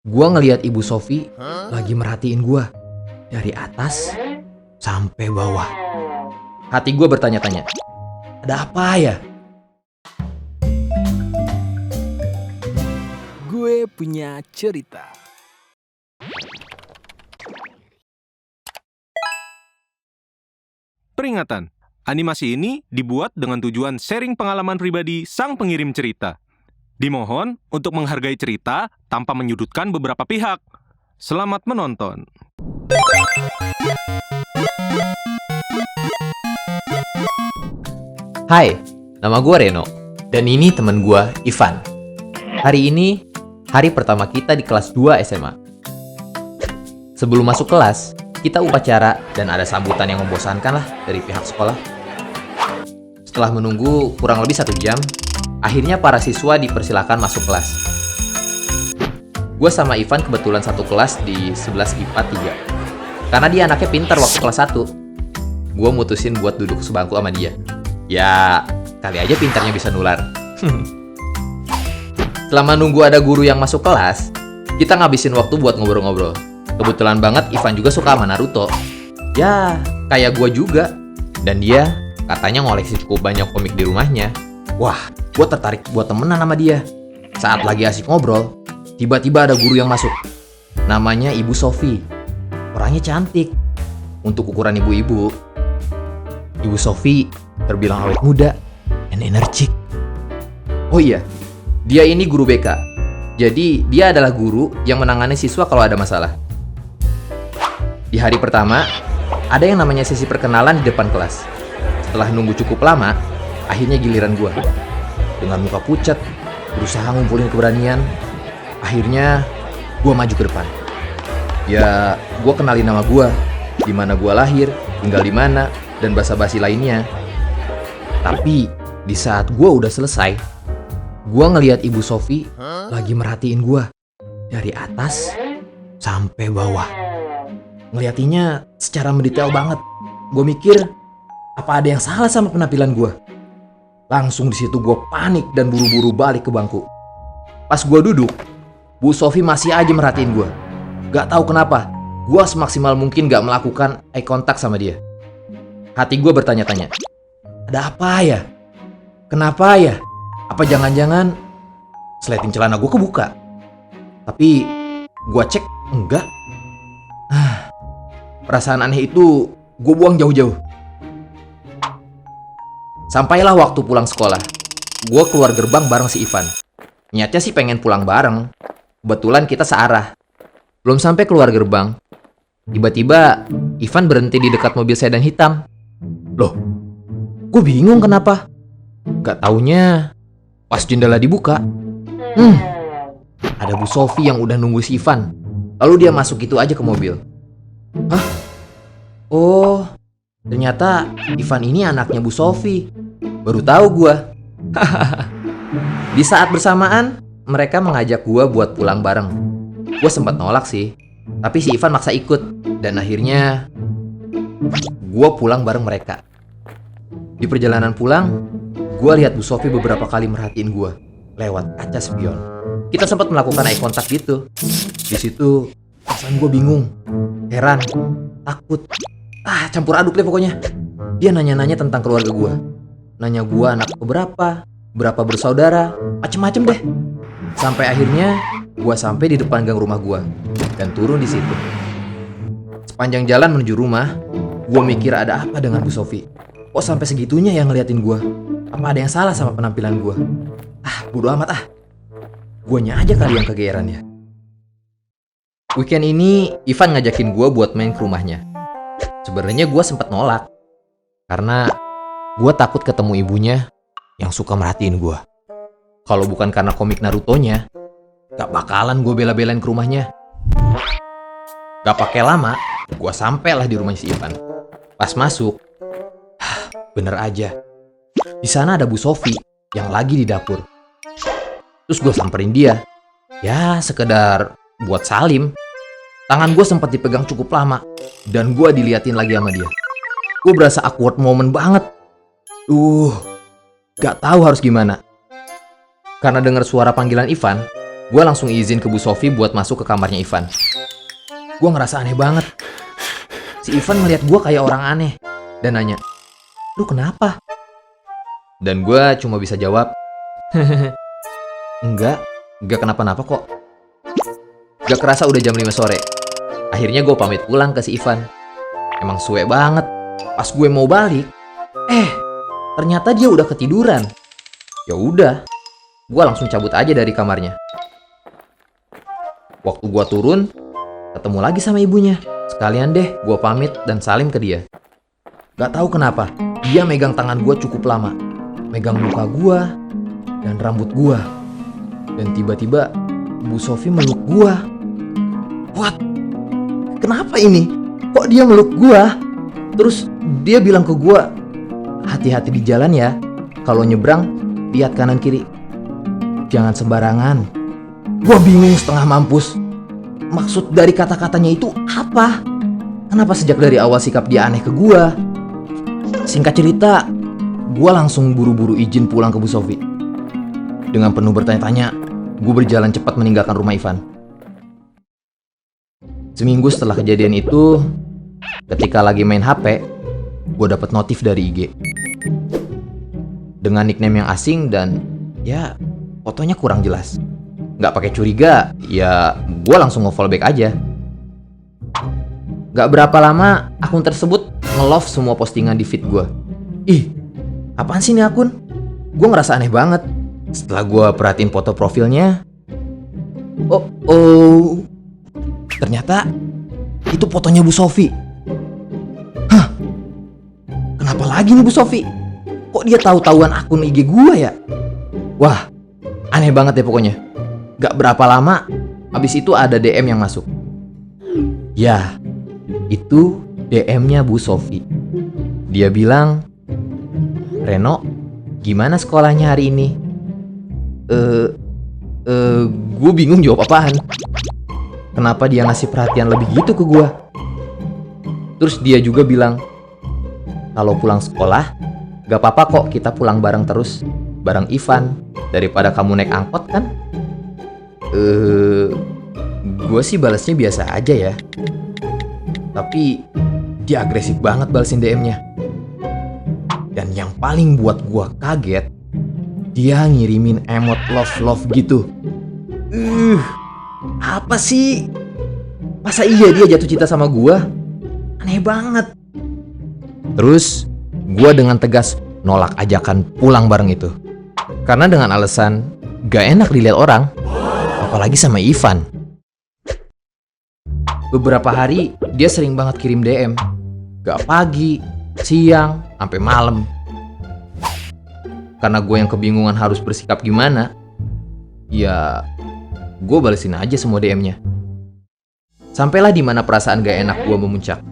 Gua ngelihat Ibu Sofi lagi merhatiin gua dari atas sampai bawah. Hati gua bertanya-tanya, ada apa ya? Gue punya cerita. Peringatan, animasi ini dibuat dengan tujuan sharing pengalaman pribadi sang pengirim cerita. Dimohon untuk menghargai cerita tanpa menyudutkan beberapa pihak. Selamat menonton. Hai, nama gua Reno. Dan ini teman gua, Ivan. Hari ini, hari pertama kita di kelas 2 SMA. Sebelum masuk kelas, kita upacara dan ada sambutan yang membosankan lah dari pihak sekolah. Setelah menunggu kurang lebih 1 jam, akhirnya para siswa dipersilakan masuk kelas. Gue sama Ivan kebetulan satu kelas di 11 IPA 3. Karena dia anaknya pintar waktu kelas 1. Gue mutusin buat duduk sebangku sama dia. Ya, kali aja pintarnya bisa nular. Selama nunggu ada guru yang masuk kelas, kita ngabisin waktu buat ngobrol-ngobrol. Kebetulan banget Ivan juga suka sama Naruto. Ya, kayak gue juga. Dan dia katanya ngoleksi cukup banyak komik di rumahnya. Wah, gue tertarik buat temenan sama dia. Saat lagi asik ngobrol, tiba-tiba ada guru yang masuk. Namanya Ibu Sofi. Orangnya cantik. Untuk ukuran ibu-ibu, Ibu Sofi terbilang awet muda dan energik. Oh iya, dia ini guru BK. Jadi, dia adalah guru yang menangani siswa kalau ada masalah. Di hari pertama, ada yang namanya sesi perkenalan di depan kelas. Setelah nunggu cukup lama, akhirnya giliran gua. Dengan muka pucat, berusaha ngumpulin keberanian, akhirnya gua maju ke depan. Ya, gua kenalin nama gua, di mana gua lahir, tinggal di mana, dan basa-basi lainnya. Tapi, di saat gua udah selesai, gua ngelihat Ibu Sofi lagi merhatiin gua dari atas sampai bawah. Ngeliatinya secara mendetail banget. Gue mikir, apa ada yang salah sama penampilan gue? Langsung di situ gue panik dan buru-buru balik ke bangku. Pas gue duduk, Bu Sofi masih aja merhatiin gue. Gak tahu kenapa, gue semaksimal mungkin gak melakukan eye contact sama dia. Hati gue bertanya-tanya, ada apa ya? Kenapa ya? Apa jangan-jangan sleting celana gue kebuka? Tapi gue cek, enggak. Perasaan aneh itu gue buang jauh-jauh. Sampailah waktu pulang sekolah. Gue keluar gerbang bareng si Ivan. Niatnya sih pengen pulang bareng. Kebetulan kita searah. Belum sampai keluar gerbang, tiba-tiba Ivan berhenti di dekat mobil sedan hitam. Loh, gue bingung kenapa. Gak taunya pas jendela dibuka, ada Bu Sofi yang udah nunggu si Ivan. Lalu dia masuk gitu aja ke mobil. Hah? Oh, ternyata Ivan ini anaknya Bu Sofi. Baru tahu gua. Di saat bersamaan, mereka mengajak gua buat pulang bareng. Gua sempat nolak sih, tapi si Ivan maksa ikut. Dan akhirnya gua pulang bareng mereka. Di perjalanan pulang, gua lihat Bu Sofi beberapa kali merhatiin gua lewat kaca spion. Kita sempat melakukan eye contact gitu. Di situ perasaan gua bingung, heran, takut, campur aduk deh pokoknya. Dia nanya-nanya tentang keluarga gua. Nanya gua anak keberapa, berapa bersaudara, macem-macem deh. Sampai akhirnya gua sampai di depan gang rumah gua dan turun di situ. Sepanjang jalan menuju rumah, gua mikir ada apa dengan Bu Sofi. Kok sampai segitunya yang ngeliatin gua? Apa ada yang salah sama penampilan gua? Bodo amat ah. Guanya aja kali yang kegeeran ya. Weekend ini Ivan ngajakin gue buat main ke rumahnya. Sebenarnya gue sempet nolak karena gue takut ketemu ibunya yang suka merhatiin gue. Kalau bukan karena komik Naruto-nya, gak bakalan gue bela-belain ke rumahnya. Gak pakai lama, gue sampailah di rumahnya si Ivan. Pas masuk, bener aja, di sana ada Bu Sofi yang lagi di dapur. Terus gue samperin dia, ya sekedar buat salim. Tangan gue sempat dipegang cukup lama, dan gue diliatin lagi sama dia. Gue berasa awkward moment banget. Gak tahu harus gimana. Karena dengar suara panggilan Ivan, Gue langsung izin ke Bu Sofi buat masuk ke kamarnya Ivan. Gue ngerasa aneh banget. Si Ivan ngeliat gue kayak orang aneh dan nanya, "Lu kenapa?" Dan gue cuma bisa jawab, Enggak kenapa-napa kok." Gak kerasa udah jam 5 sore. Akhirnya gue pamit pulang ke si Ivan. Emang suwe banget. Pas gue mau balik, ternyata dia udah ketiduran. Ya udah, gue langsung cabut aja dari kamarnya. Waktu gue turun, ketemu lagi sama ibunya. Sekalian deh gue pamit dan salim ke dia. Gak tahu kenapa, dia megang tangan gue cukup lama. Megang muka gue dan rambut gue. Dan tiba-tiba Bu Sofi meluk gue. What? Kenapa ini? Kok dia meluk gue? Terus dia bilang ke gue, "Hati-hati di jalan ya. Kalau nyebrang, lihat kanan kiri. Jangan sembarangan." Gue bingung setengah mampus. Maksud dari kata-katanya itu apa? Kenapa sejak dari awal sikap dia aneh ke gue? Singkat cerita, gue langsung buru-buru izin pulang ke Bu Sofi. Dengan penuh bertanya-tanya, gue berjalan cepat meninggalkan rumah Ivan. Seminggu setelah kejadian itu, ketika lagi main HP, gue dapet notif dari IG dengan nickname yang asing dan ya fotonya kurang jelas. Gak pakai curiga, ya gue langsung nge-follow back aja. Gak berapa lama akun tersebut nge-love semua postingan di feed gue. Ih, apaan sih ini akun? Gue ngerasa aneh banget. Setelah gue perhatiin foto profilnya, ternyata itu fotonya Bu Sofi. Hah? Kenapa lagi nih Bu Sofi? Kok dia tahu-tahuan akun IG gue ya? Wah, aneh banget ya pokoknya. Gak berapa lama, abis itu ada DM yang masuk. Ya, itu DM-nya Bu Sofi. Dia bilang, "Reno, gimana sekolahnya hari ini?" Gue bingung jawab apaan. Kenapa dia ngasih perhatian lebih gitu ke gue? Terus dia juga bilang, "Kalau pulang sekolah, gak apa-apa kok kita pulang bareng terus, bareng Ivan, daripada kamu naik angkot kan?" Gue sih balasnya biasa aja ya. Tapi dia agresif banget balesin DM-nya. Dan yang paling buat gue kaget, dia ngirimin emot love gitu. Apa sih? Masa iya dia jatuh cinta sama gue? Aneh banget. Terus gue dengan tegas nolak ajakan pulang bareng itu. Karena dengan alasan gak enak dilihat orang, apalagi sama Ivan. Beberapa hari dia sering banget kirim DM. Gak pagi, siang, sampai malam. Karena gue yang kebingungan harus bersikap gimana, ya gue balesin aja semua DM-nya. Sampailah di mana perasaan gak enak gue memuncak.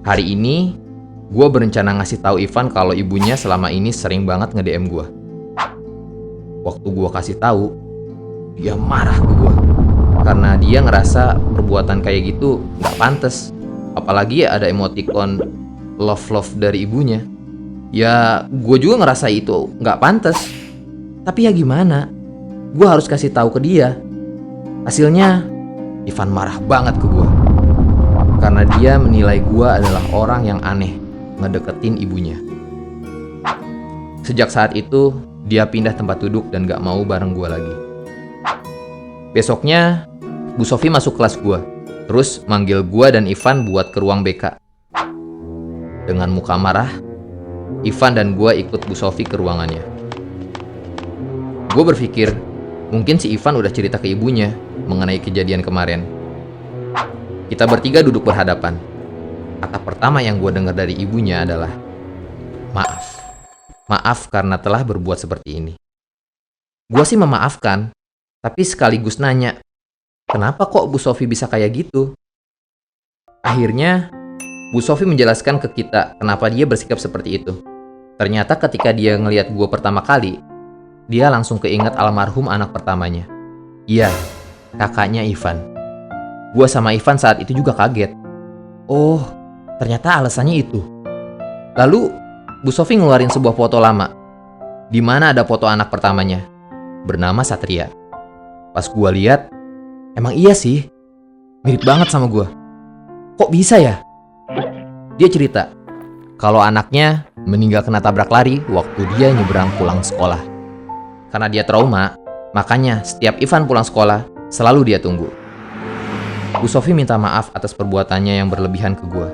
Hari ini gue berencana ngasih tahu Ivan kalau ibunya selama ini sering banget nge-DM gue. Waktu gue kasih tahu, dia marah ke gue karena dia ngerasa perbuatan kayak gitu gak pantas. Apalagi ya ada emoticon love dari ibunya. Ya gue juga ngerasa itu gak pantas. Tapi ya gimana, gue harus kasih tahu ke dia. Hasilnya Ivan marah banget ke gue karena dia menilai gue adalah orang yang aneh ngedeketin ibunya. Sejak saat itu dia pindah tempat duduk dan gak mau bareng gue lagi. Besoknya Bu Sofi masuk kelas gue, terus manggil gue dan Ivan buat ke ruang BK. Dengan muka marah, Ivan dan gue ikut Bu Sofi ke ruangannya. Gue berpikir mungkin si Ivan udah cerita ke ibunya mengenai kejadian kemarin. Kita bertiga duduk berhadapan. Kata pertama yang gue dengar dari ibunya adalah, "Maaf. Maaf karena telah berbuat seperti ini." Gue sih memaafkan, tapi sekaligus nanya, kenapa kok Bu Sofi bisa kayak gitu? Akhirnya, Bu Sofi menjelaskan ke kita kenapa dia bersikap seperti itu. Ternyata ketika dia ngelihat gue pertama kali, dia langsung keinget almarhum anak pertamanya. Iya, kakaknya Ivan. Gue sama Ivan saat itu juga kaget. Oh, ternyata alasannya itu. Lalu, Bu Sofi ngeluarin sebuah foto lama, di mana ada foto anak pertamanya, bernama Satria. Pas gue lihat, emang iya sih, mirip banget sama gue. Kok bisa ya? Dia cerita kalau anaknya meninggal kena tabrak lari waktu dia nyebrang pulang sekolah. Karena dia trauma, makanya setiap Ivan pulang sekolah, selalu dia tunggu. Bu Sofi minta maaf atas perbuatannya yang berlebihan ke gue.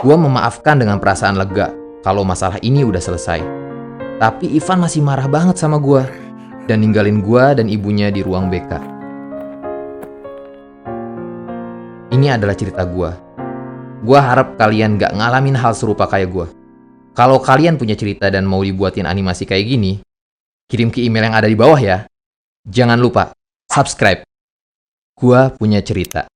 Gue memaafkan dengan perasaan lega kalau masalah ini udah selesai. Tapi Ivan masih marah banget sama gue dan ninggalin gue dan ibunya di ruang BK. Ini adalah cerita gue. Gue harap kalian gak ngalamin hal serupa kayak gue. Kalau kalian punya cerita dan mau dibuatin animasi kayak gini, kirim ke email yang ada di bawah ya. Jangan lupa subscribe. Gua punya cerita.